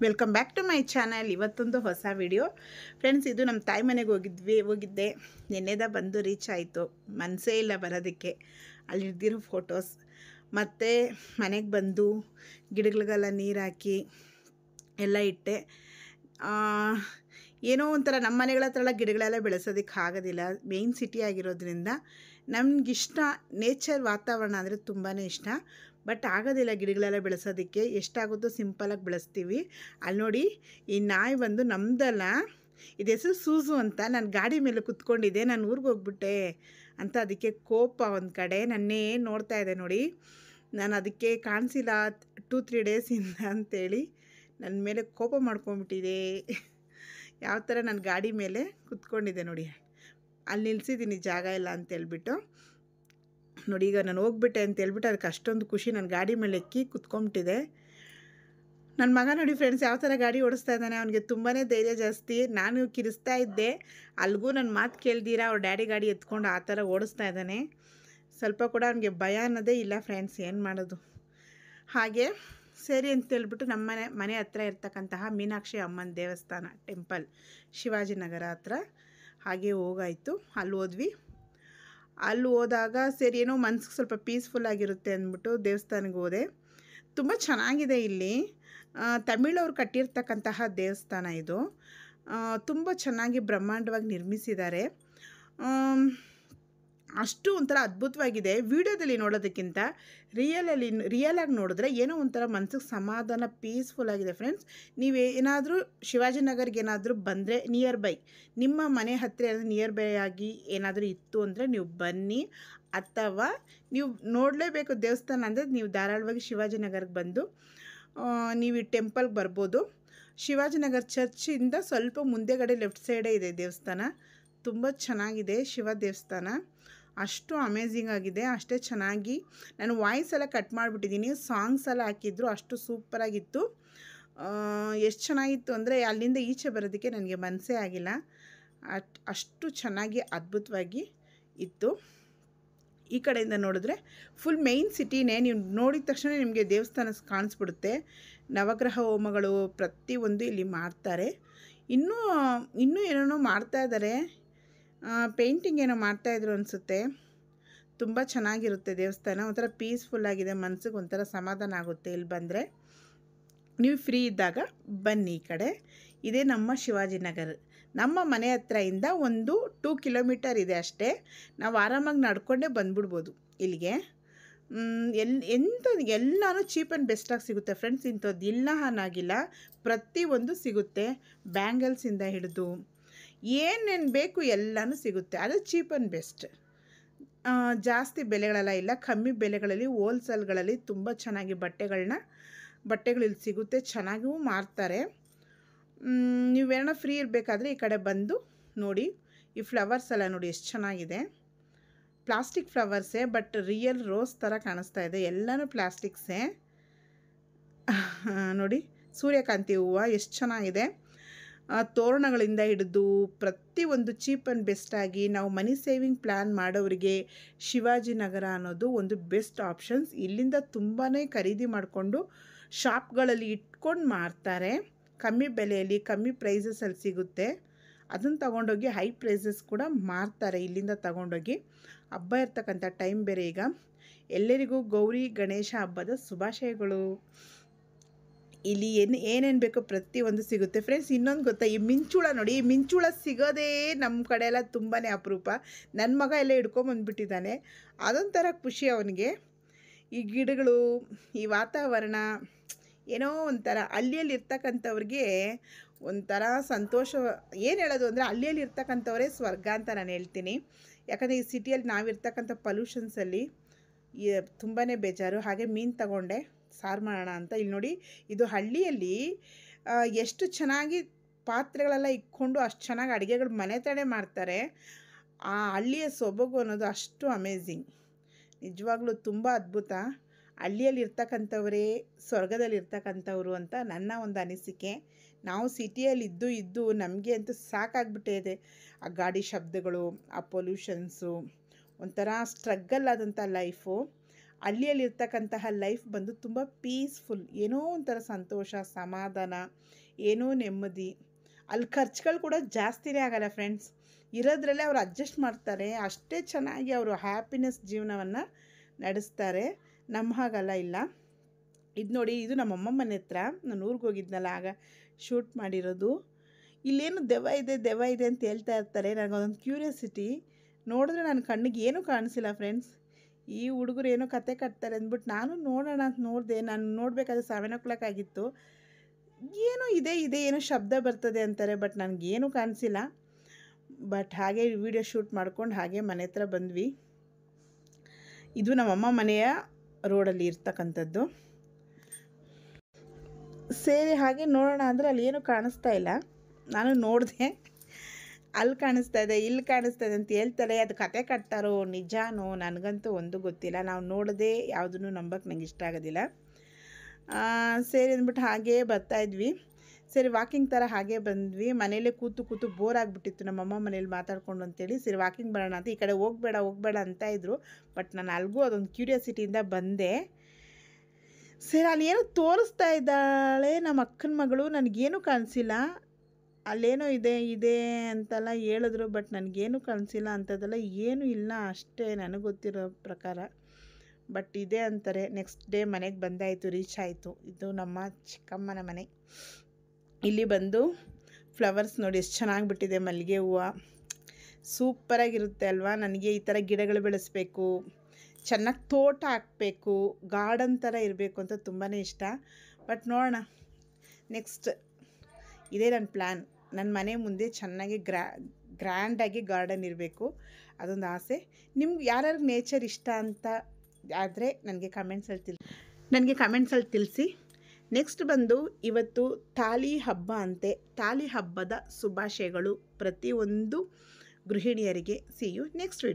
Welcome back to my channel. ಇವತ್ತೊಂದು ಹೊಸ video friends. ಇದು ನಮ್ಮ ತಾಯಿ ಮನೆಗೆ ಹೋಗಿದ್ದೆ. ನಿನ್ನೆದ ಬಂದು ರೀಚ್ ಆಯಿತು. ಮನಸ್ಸೇ ಇಲ್ಲ ಬರೋದಕ್ಕೆ. ಅಲ್ಲಿದ್ದಿರೋ ಫೋಟೋಸ್ ಮತ್ತು ಮನೆಗೆ ಬಂದು ಗಿಡಗಳಿಗೆಲ್ಲ ನೀರು ಹಾಕಿ ಎಲ್ಲ ಇಟ್ಟೆ. ಏನೋ ಒಂಥರ ನಮ್ಮ ಮನೆಗಳ ಹತ್ರ ಎಲ್ಲ ಗಿಡಗಳೆಲ್ಲ ಬೆಳೆಸೋದಕ್ಕೆ ಆಗೋದಿಲ್ಲ. ಮೇಯ್ನ್ ಸಿಟಿ ಆಗಿರೋದ್ರಿಂದ ನಮಗಿಷ್ಟ ನೇಚರ್ ವಾತಾವರಣ ಅಂದರೆ ತುಂಬಾ ಇಷ್ಟ. ಬಟ್ ಆಗೋದಿಲ್ಲ ಗಿಡಗಳೆಲ್ಲ ಬೆಳೆಸೋದಕ್ಕೆ. ಎಷ್ಟಾಗುತ್ತೋ ಸಿಂಪಲಾಗಿ ಬೆಳೆಸ್ತೀವಿ. ಅಲ್ಲಿ ನೋಡಿ, ಈ ನಾಯಿ ಬಂದು ನಮ್ಮದಲ್ಲ, ಇದು ಹೆಸರು ಸೂಸು ಅಂತ. ನಾನು ಗಾಡಿ ಮೇಲೆ ಕುತ್ಕೊಂಡಿದ್ದೆ, ನಾನು ಊರಿಗೆ ಹೋಗ್ಬಿಟ್ಟೆ ಅಂತ ಅದಕ್ಕೆ ಕೋಪ ಒಂದು ಕಡೆ. ನನ್ನೇ ನೋಡ್ತಾ ಇದೆ ನೋಡಿ. ನಾನು ಅದಕ್ಕೆ ಕಾಣಿಸಿಲ್ಲ 2-3 ಡೇಸಿಂದ ಅಂಥೇಳಿ ನನ್ನ ಮೇಲೆ ಕೋಪ ಮಾಡ್ಕೊಂಬಿಟ್ಟಿದೆ. ಯಾವ ಥರ ನಾನು ಗಾಡಿ ಮೇಲೆ ಕುತ್ಕೊಂಡಿದ್ದೆ ನೋಡಿ, ಅಲ್ಲಿ ನಿಲ್ಲಿಸಿದ್ದೀನಿ ಜಾಗ ಇಲ್ಲ ಅಂತೇಳ್ಬಿಟ್ಟು ನೋಡಿ. ಈಗ ನಾನು ಹೋಗ್ಬಿಟ್ಟೆ ಅಂತೇಳ್ಬಿಟ್ಟು ಅದಕ್ಕೆ ಅಷ್ಟೊಂದು ಖುಷಿ. ನನ್ನ ಗಾಡಿ ಮೇಲೆ ಎಕ್ಕಿ ಕುತ್ಕೊಂಬಿಟ್ಟಿದೆ. ನನ್ನ ಮಗ ನೋಡಿ ಫ್ರೆಂಡ್ಸ್, ಯಾವ ಥರ ಗಾಡಿ ಓಡಿಸ್ತಾ ಇದ್ದಾನೆ. ಅವನಿಗೆ ತುಂಬಾ ಧೈರ್ಯ ಜಾಸ್ತಿ. ನಾನು ಕಿರಿಸ್ತಾ ಇದ್ದೆ, ಅಲ್ಲಿಗೂ ನನ್ನ ಮಾತು ಕೇಳ್ದಿರಾ ಅವ್ರ ಡ್ಯಾಡಿ ಗಾಡಿ ಎತ್ಕೊಂಡು ಆ ಥರ ಓಡಿಸ್ತಾ ಇದ್ದಾನೆ. ಸ್ವಲ್ಪ ಕೂಡ ಅವನಿಗೆ ಭಯ ಅನ್ನೋದೇ ಇಲ್ಲ ಫ್ರೆಂಡ್ಸ್. ಏನು ಮಾಡೋದು. ಹಾಗೆ ಸರಿ ಅಂತೇಳ್ಬಿಟ್ಟು ನಮ್ಮ ಮನೆ ಹತ್ರ ಇರ್ತಕ್ಕಂತಹ ಮೀನಾಕ್ಷಿ ಅಮ್ಮನ ದೇವಸ್ಥಾನ ಟೆಂಪಲ್, ಶಿವಾಜಿನಗರ ಹತ್ರ, ಹಾಗೆ ಹೋಗಾಯಿತು. ಅಲ್ಲಿ ಹೋದ್ವಿ. ಅಲ್ಲಿ ಹೋದಾಗ ಸರಿ ಏನೋ ಮನ್ಸಿಗೆ ಸ್ವಲ್ಪ ಪೀಸ್ಫುಲ್ಲಾಗಿರುತ್ತೆ ಅಂದ್ಬಿಟ್ಟು ದೇವಸ್ಥಾನಕ್ಕೆ ಹೋದೆ. ತುಂಬ ಚೆನ್ನಾಗಿದೆ. ಇಲ್ಲಿ ತಮಿಳವ್ರು ಕಟ್ಟಿರ್ತಕ್ಕಂತಹ ದೇವಸ್ಥಾನ ಇದು. ತುಂಬ ಚೆನ್ನಾಗಿ ಬ್ರಹ್ಮಾಂಡವಾಗಿ ನಿರ್ಮಿಸಿದ್ದಾರೆ. ಅಷ್ಟು ಒಂಥರ ಅದ್ಭುತವಾಗಿದೆ. ವಿಡಿಯೋದಲ್ಲಿ ನೋಡೋದಕ್ಕಿಂತ ರಿಯಲಾಗಿ ನೋಡಿದ್ರೆ ಏನೋ ಒಂಥರ ಮನ್ಸಿಗೆ ಸಮಾಧಾನ, ಪೀಸ್ಫುಲ್ಲಾಗಿದೆ ಫ್ರೆಂಡ್ಸ್. ನೀವೇನಾದರೂ ಶಿವಾಜಿನಗರ್ಗೆ ಏನಾದರೂ ಬಂದರೆ ನಿಯರ್ ಬೈ, ನಿಮ್ಮ ಮನೆ ಹತ್ತಿರ ನಿಯರ್ ಬೈ ಆಗಿ ಏನಾದರೂ ಇತ್ತು ಅಂದರೆ ನೀವು ಬನ್ನಿ. ಅಥವಾ ನೀವು ನೋಡಲೇಬೇಕು ದೇವಸ್ಥಾನ ಅಂದರೆ ನೀವು ಧಾರಾಳವಾಗಿ ಶಿವಾಜಿನಗರ್ಗೆ ಬಂದು ನೀವು ಈ ಟೆಂಪಲ್ಗೆ ಬರ್ಬೋದು. ಶಿವಾಜಿನಗರ ಚರ್ಚಿಂದ ಸ್ವಲ್ಪ ಮುಂದೆಗಡೆ ಲೆಫ್ಟ್ ಸೈಡೇ ಇದೆ ದೇವಸ್ಥಾನ. ತುಂಬ ಚೆನ್ನಾಗಿದೆ ಶಿವ ದೇವಸ್ಥಾನ. ಅಷ್ಟು ಅಮೇಝಿಂಗ್ ಆಗಿದೆ. ಅಷ್ಟೇ ಚೆನ್ನಾಗಿ ನಾನು ವಾಯ್ಸ್ ಎಲ್ಲ ಕಟ್ ಮಾಡಿಬಿಟ್ಟಿದ್ದೀನಿ. ಸಾಂಗ್ಸ್ ಎಲ್ಲ ಹಾಕಿದ್ರು, ಅಷ್ಟು ಸೂಪರಾಗಿತ್ತು. ಎಷ್ಟು ಚೆನ್ನಾಗಿತ್ತು ಅಂದರೆ ಅಲ್ಲಿಂದ ಈಚೆ ಬರೋದಕ್ಕೆ ನನಗೆ ಮನಸ್ಸೇ ಆಗಿಲ್ಲ. ಅಷ್ಟು ಚೆನ್ನಾಗಿ ಅದ್ಭುತವಾಗಿ ಇತ್ತು. ಈ ಕಡೆಯಿಂದ ನೋಡಿದ್ರೆ ಫುಲ್ ಮೇಯ್ನ್ ಸಿಟಿನೇ. ನೀವು ನೋಡಿದ ತಕ್ಷಣ ನಿಮಗೆ ದೇವಸ್ಥಾನ ಕಾಣಿಸ್ಬಿಡುತ್ತೆ. ನವಗ್ರಹ ಹೋಮಗಳು ಪ್ರತಿಯೊಂದು ಇಲ್ಲಿ ಮಾಡ್ತಾರೆ. ಇನ್ನೂ ಏನೇನೋ ಮಾಡ್ತಾಯಿದ್ದಾರೆ. ಪೇಂಟಿಂಗ್ ಏನೋ ಮಾಡ್ತಾಯಿದ್ರು ಅನಿಸುತ್ತೆ. ತುಂಬ ಚೆನ್ನಾಗಿರುತ್ತೆ ದೇವಸ್ಥಾನ. ಒಂಥರ ಪೀಸ್ಫುಲ್ಲಾಗಿದೆ. ಮನಸ್ಸಿಗೆ ಒಂಥರ ಸಮಾಧಾನ ಆಗುತ್ತೆ ಇಲ್ಲಿ ಬಂದರೆ. ನೀವು ಫ್ರೀ ಇದ್ದಾಗ ಬನ್ನಿ ಈ ಕಡೆ. ಇದೇ ನಮ್ಮ ಶಿವಾಜಿನಗರ. ನಮ್ಮ ಮನೆ ಹತ್ರದಿಂದ ಒಂದು 2 ಕಿಲೋಮೀಟರ್ ಇದೆ ಅಷ್ಟೇ. ನಾವು ಆರಾಮಾಗಿ ನಡ್ಕೊಂಡೇ ಬಂದ್ಬಿಡ್ಬೋದು ಇಲ್ಲಿಗೆ. ಎಲ್ಲನೂ ಚೀಪ್ ಆ್ಯಂಡ್ ಬೆಸ್ಟಾಗಿ ಸಿಗುತ್ತೆ ಫ್ರೆಂಡ್ಸ್. ಇಂಥದ್ದು ಇಲ್ಲ ಅನ್ನೋಗಿಲ್ಲ, ಪ್ರತಿಯೊಂದು ಸಿಗುತ್ತೆ. ಬ್ಯಾಂಗಲ್ಸಿಂದ ಹಿಡಿದು ಏನೇನು ಬೇಕು ಎಲ್ಲನೂ ಸಿಗುತ್ತೆ. ಅದು ಚೀಪ್ ಆ್ಯಂಡ್ ಬೆಸ್ಟ್. ಜಾಸ್ತಿ ಬೆಲೆಗಳೆಲ್ಲ ಇಲ್ಲ, ಕಮ್ಮಿ ಬೆಲೆಗಳಲ್ಲಿ ಹೋಲ್ಸೇಲ್ಗಳಲ್ಲಿ ತುಂಬ ಚೆನ್ನಾಗಿ ಬಟ್ಟೆಗಳು ಇಲ್ಲಿ ಸಿಗುತ್ತೆ. ಚೆನ್ನಾಗೂ ಮಾರ್ತಾರೆ. ನೀವೇನೋ ಫ್ರೀ ಇರಬೇಕಾದ್ರೆ ಈ ಕಡೆ ಬಂದು ನೋಡಿ. ಈ ಫ್ಲವರ್ಸ್ ಎಲ್ಲ ನೋಡಿ ಎಷ್ಟು ಚೆನ್ನಾಗಿದೆ. ಪ್ಲಾಸ್ಟಿಕ್ ಫ್ಲವರ್ಸೇ, ಬಟ್ ರಿಯಲ್ ರೋಸ್ ಥರ ಕಾಣಿಸ್ತಾ ಇದೆ. ಎಲ್ಲನೂ ಪ್ಲಾಸ್ಟಿಕ್ಸೇ ನೋಡಿ. ಸೂರ್ಯಕಾಂತಿ ಹೂವು ಎಷ್ಟು ಚೆನ್ನಾಗಿದೆ. ತೋರಣಗಳಿಂದ ಹಿಡಿದು ಪ್ರತಿಯೊಂದು ಚೀಪ್ ಆ್ಯಂಡ್ ಬೆಸ್ಟಾಗಿ ನಾವು ಮನಿ ಸೇವಿಂಗ್ ಪ್ಲ್ಯಾನ್ ಮಾಡೋರಿಗೆ ಶಿವಾಜಿನಗರ ಅನ್ನೋದು ಒಂದು ಬೆಸ್ಟ್ ಆಪ್ಷನ್ಸ್. ಇಲ್ಲಿಂದ ತುಂಬಾ ಖರೀದಿ ಮಾಡಿಕೊಂಡು ಶಾಪ್ಗಳಲ್ಲಿ ಇಟ್ಕೊಂಡು ಮಾರ್ತಾರೆ. ಕಮ್ಮಿ ಬೆಲೆಯಲ್ಲಿ, ಕಮ್ಮಿ ಪ್ರೈಸಸಲ್ಲಿ ಸಿಗುತ್ತೆ. ಅದನ್ನು ತಗೊಂಡೋಗಿ ಹೈ ಪ್ರೈಸಸ್ ಕೂಡ ಮಾರ್ತಾರೆ ಇಲ್ಲಿಂದ ತಗೊಂಡೋಗಿ. ಹಬ್ಬ ಇರ್ತಕ್ಕಂಥ ಟೈಮ್ ಬೇರೆ ಈಗ. ಎಲ್ಲರಿಗೂ ಗೌರಿ ಗಣೇಶ ಹಬ್ಬದ ಶುಭಾಶಯಗಳು. ಇಲ್ಲಿ ಏನೇನು ಬೇಕೋ ಪ್ರತಿಯೊಂದು ಸಿಗುತ್ತೆ ಫ್ರೆಂಡ್ಸ್. ಇನ್ನೊಂದು ಗೊತ್ತಾ, ಈ ಮಿಂಚುಳ ನೋಡಿ. ಈ ಮಿಂಚುಳ ಸಿಗೋದೇ ನಮ್ಮ ಕಡೆ ಎಲ್ಲ ತುಂಬಾ ಅಪರೂಪ. ನನ್ನ ಮಗ ಎಲ್ಲ ಹಿಡ್ಕೊಂಬಂದ್ಬಿಟ್ಟಿದ್ದಾನೆ. ಅದೊಂಥರ ಖುಷಿ ಅವನಿಗೆ. ಈ ಗಿಡಗಳು, ಈ ವಾತಾವರಣ ಏನೋ ಒಂಥರ. ಹಳ್ಳಿಯಲ್ಲಿ ಇರ್ತಕ್ಕಂಥವ್ರಿಗೆ ಒಂಥರ ಸಂತೋಷ. ಏನು ಹೇಳೋದು ಅಂದರೆ ಹಳ್ಳಿಯಲ್ಲಿ ಇರ್ತಕ್ಕಂಥವರೇ ಸ್ವರ್ಗ ಅಂತ ನಾನು ಹೇಳ್ತೀನಿ. ಯಾಕಂದರೆ ಈ ಸಿಟಿಯಲ್ಲಿ ನಾವಿರ್ತಕ್ಕಂಥ ಪೊಲ್ಯೂಷನ್ಸಲ್ಲಿ ತುಂಬಾ ಬೇಜಾರು. ಹಾಗೆ ಮೀನು ತಗೊಂಡೆ ಸಾರು ಮಾಡೋಣ ಅಂತ. ಇಲ್ಲಿ ನೋಡಿ, ಇದು ಹಳ್ಳಿಯಲ್ಲಿ ಎಷ್ಟು ಚೆನ್ನಾಗಿ ಪಾತ್ರೆಗಳೆಲ್ಲ ಇಟ್ಕೊಂಡು ಅಷ್ಟು ಚೆನ್ನಾಗಿ ಅಡುಗೆಗಳು ಮನೆ ತಡೆ ಮಾಡ್ತಾರೆ. ಆ ಹಳ್ಳಿಯ ಸೊಬಗು ಅನ್ನೋದು ಅಷ್ಟು ಅಮೇಝಿಂಗ್. ನಿಜವಾಗ್ಲೂ ತುಂಬ ಅದ್ಭುತ. ಹಳ್ಳಿಯಲ್ಲಿ ಇರ್ತಕ್ಕಂಥವರೇ ಸ್ವರ್ಗದಲ್ಲಿ ಇರ್ತಕ್ಕಂಥವ್ರು ಅಂತ ನನ್ನ ಒಂದು ಅನಿಸಿಕೆ. ನಾವು ಸಿಟಿಯಲ್ಲಿ ಇದ್ದು ನಮಗೆ ಅಂತೂ ಸಾಕಾಗ್ಬಿಟ್ಟಿದೆ. ಆ ಗಾಡಿ ಶಬ್ದಗಳು, ಆ ಪೊಲ್ಯೂಷನ್ಸು, ಒಂಥರ ಸ್ಟ್ರಗಲ್ ಆದಂಥ ಲೈಫು. ಹಳ್ಳಿಯಲ್ಲಿರ್ತಕ್ಕಂತಹ ಲೈಫ್ ಬಂದು ತುಂಬ ಪೀಸ್ಫುಲ್, ಏನೋ ಒಂಥರ ಸಂತೋಷ, ಸಮಾಧಾನ, ಏನೋ ನೆಮ್ಮದಿ. ಅಲ್ಲಿ ಖರ್ಚುಗಳು ಕೂಡ ಜಾಸ್ತಿನೇ ಆಗಲ್ಲ ಫ್ರೆಂಡ್ಸ್. ಇರೋದ್ರಲ್ಲೇ ಅವ್ರು ಅಡ್ಜಸ್ಟ್ ಮಾಡ್ತಾರೆ, ಅಷ್ಟೇ ಚೆನ್ನಾಗಿ ಅವರು ಹ್ಯಾಪಿನೆಸ್ ಜೀವನವನ್ನು ನಡೆಸ್ತಾರೆ. ನಮ್ಮ ಹಾಗಲ್ಲ ಇಲ್ಲ. ಇದು ನೋಡಿ, ಇದು ನಮ್ಮಮ್ಮ ಮನೆ ಹತ್ರ ನಾನು ಊರಿಗೆ ಹೋಗಿದ್ನಲ್ಲ ಆಗ ಶೂಟ್ ಮಾಡಿರೋದು. ಇಲ್ಲೇನು ದೆವ್ವ ಇದೆ ಅಂತ ಹೇಳ್ತಾ ಇರ್ತಾರೆ. ನನಗೊಂದೊಂದು ಕ್ಯೂರಿಯಾಸಿಟಿ. ನೋಡಿದ್ರೆ ನನ್ನ ಕಣ್ಣಿಗೆ ಏನೂ ಕಾಣಿಸಿಲ್ಲ ಫ್ರೆಂಡ್ಸ್. ಈ ಹುಡುಗರು ಏನೋ ಕತೆ ಕಟ್ತಾರೆ ಅಂದ್ಬಿಟ್ಟು ನಾನು ನೋಡೋಣ ಅಂತ ನೋಡಿದೆ. ನಾನು ನೋಡಬೇಕಾದ್ರೆ 7 o'clock ಆಗಿತ್ತು. ಏನೋ ಇದೆ ಏನೋ ಶಬ್ದ ಬರ್ತದೆ ಅಂತಾರೆ, ಬಟ್ ನನಗೇನು ಕಾಣಿಸಿಲ್ಲ. ಬಟ್ ಹಾಗೆ ವಿಡಿಯೋ ಶೂಟ್ ಮಾಡ್ಕೊಂಡು ಹಾಗೆ ಮನೆ ಹತ್ರ ಬಂದ್ವಿ. ಇದು ನಮ್ಮಮ್ಮ ಮನೆಯ ರೋಡಲ್ಲಿ ಇರ್ತಕ್ಕಂಥದ್ದು. ಸೇರಿ ಹಾಗೆ ನೋಡೋಣ ಅಂದರೆ ಅಲ್ಲಿ ಏನೂ ಕಾಣಿಸ್ತಾ ಇಲ್ಲ. ನಾನು ನೋಡಿದೆ, ಅಲ್ಲಿ ಕಾಣಿಸ್ತಾ ಇದೆ, ಇಲ್ಲಿ ಕಾಣಿಸ್ತಾ ಇದೆ ಅಂತ ಹೇಳ್ತಾರೆ. ಅದು ಕತೆ ಕಟ್ತಾರೋ ನಿಜಾನೋ ನನಗಂತೂ ಒಂದು ಗೊತ್ತಿಲ್ಲ. ನಾವು ನೋಡದೆ ಯಾವುದನ್ನು ನಂಬಕ್ಕೆ ನಂಗೆ ಇಷ್ಟ ಆಗೋದಿಲ್ಲ. ಸೇರಿ ಅಂದ್ಬಿಟ್ಟು ಹಾಗೇ ಬರ್ತಾಯಿದ್ವಿ. ಸರಿ ವಾಕಿಂಗ್ ಥರ ಹಾಗೆ ಬಂದ್ವಿ. ಮನೇಲೇ ಕೂತು ಬೋರ್ ಆಗಿಬಿಟ್ಟಿತ್ತು ನಮ್ಮಮ್ಮ ಮನೇಲಿ ಮಾತಾಡ್ಕೊಂಡು ಅಂತೇಳಿ. ಸರಿ ವಾಕಿಂಗ್ ಬರೋಣ ಅಂತ, ಈ ಕಡೆ ಹೋಗಬೇಡ ಅಂತ ಇದ್ರು. ಬಟ್ ನಾನು ಅಲ್ಲಿಗೂ ಅದೊಂದು ಕ್ಯೂರಿಯಾಸಿಟಿಯಿಂದ ಬಂದೆ. ಸರಿ ಅಲ್ಲಿ ಏನೋ ತೋರಿಸ್ತಾ ಇದ್ದಾಳೆ ನಮ್ಮ ಅಕ್ಕನ ಮಗಳು, ನನಗೇನು ಕಾಣಿಸಿಲ್ಲ. ಅಲ್ಲೇನೋ ಇದೆ ಅಂತೆಲ್ಲ ಹೇಳಿದ್ರು, ಬಟ್ ನನಗೇನು ಕಾಣಿಸಿಲ್ಲ. ಅಂಥದ್ದೆಲ್ಲ ಏನೂ ಇಲ್ಲ ಅಷ್ಟೇ ನನಗೆ ಗೊತ್ತಿರೋ ಪ್ರಕಾರ. ಬಟ್ ಇದೆ ಅಂತಾರೆ. ನೆಕ್ಸ್ಟ್ ಡೇ ಮನೆಗೆ ಬಂದಾಯಿತು, ರೀಚ್ ಆಯಿತು. ಇದು ನಮ್ಮ ಚಿಕ್ಕಮ್ಮನ ಮನೆ. ಇಲ್ಲಿ ಬಂದು ಫ್ಲವರ್ಸ್ ನೋಡಿ ಎಷ್ಟು ಚೆನ್ನಾಗಿ ಬಿಟ್ಟಿದೆ. ಮಲ್ಲಿಗೆ ಹೂವು ಸೂಪರಾಗಿರುತ್ತೆ ಅಲ್ವಾ. ನನಗೆ ಈ ಥರ ಗಿಡಗಳು ಬೆಳೆಸಬೇಕು, ಚೆನ್ನಾಗಿ ತೋಟ ಹಾಕಬೇಕು, ಗಾರ್ಡನ್ ಥರ ಇರಬೇಕು ಅಂತ ತುಂಬಾ ಇಷ್ಟ. ಬಟ್ ನೋಡೋಣ, ನೆಕ್ಸ್ಟ್ ಇದೇ ನನ್ನ ಪ್ಲ್ಯಾನ್. ನನ್ನ ಮನೆ ಮುಂದೆ ಚೆನ್ನಾಗಿ ಗ್ರ್ಯಾಂಡಾಗಿ ಗಾರ್ಡನ್ ಇರಬೇಕು, ಅದೊಂದು ಆಸೆ. ನಿಮ್ಗೆ ಯಾರ್ಯಾರಿಗೆ ನೇಚರ್ ಇಷ್ಟ ಅಂತ ಆದರೆ ನನಗೆ ಕಮೆಂಟ್ಸಲ್ಲಿ ತಿಳಿಸಿ. ನೆಕ್ಸ್ಟ್ ಬಂದು ಇವತ್ತು ತಾಳಿ ಹಬ್ಬ ಅಂತೆ. ತಾಳಿ ಹಬ್ಬದ ಶುಭಾಶಯಗಳು ಪ್ರತಿಯೊಂದು ಗೃಹಿಣಿಯರಿಗೆ. See you next video.